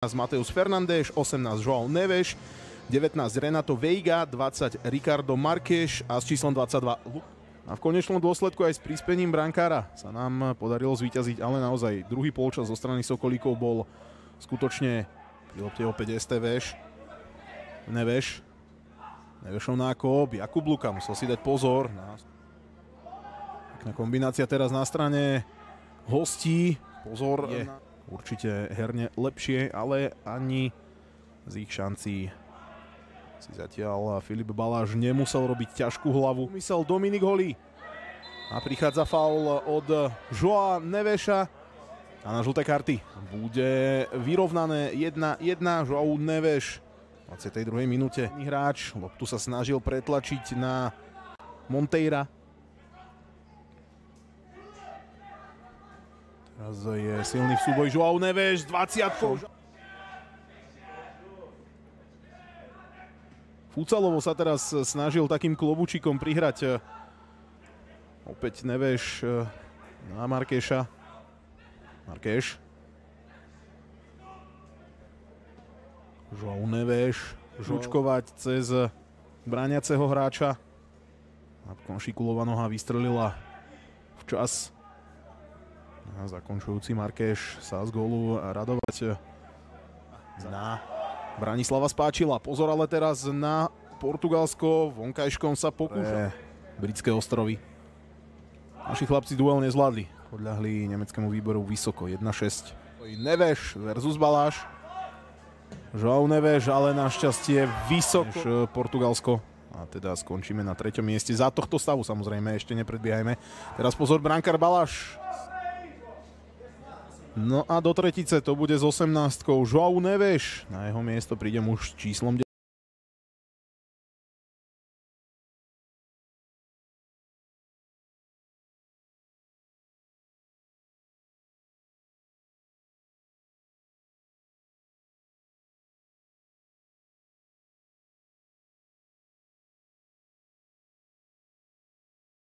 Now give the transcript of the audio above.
Mateus Fernandes, 18 João Neves, 19 Renato Veiga, 20 Ricardo Marques a s číslom 22 A v konečnom dôsledku aj s prispením brankára sa nám podarilo zvíťaziť, ale naozaj druhý polčas zo strany Sokolíkov bol skutočne pri lopte opäť Nevešov nákop, Jakub Luka musel si dať pozor. Pekná kombinácia teraz na strane hostí, pozor je určite herne lepšie, ale ani z ich šancí si zatiaľ Filip Baláš nemusel robiť ťažkú hlavu. Myslel Dominik Holý. A prichádza faul od Joa Neveša. A na žlté karty bude vyrovnané 1-1. Joao Neves v 22. minúte. Hráč loptu sa snažil pretlačiť na Monteira. Teraz je silný v súboj Joao Neves, 20. Fucalovo sa teraz snažil takým klobučikom prihrať opäť Neves na Markéša. Markéš. Joao Neves žučkovať cez brániaceho hráča. Konšikulova noha vystrelila včas. A zakončujúci Markéš sa z gólu radovať na Branislava Spáčila. Pozor ale teraz na Portugalsko. Vonkajškom sa pokúša. Britské ostrovy. Naši chlapci duel nezvládli. Podľahli nemeckému výboru vysoko 1-6. Neves versus Baláš. Joao Neves, ale našťastie vysoko Portugalsko. A teda skončíme na 3. mieste. Za tohto stavu samozrejme, ešte nepredbiehajme. Teraz pozor, brankár Baláš. No a do tretice to bude s 18. Joao Neves. Na jeho miesto príde muž s číslom 9.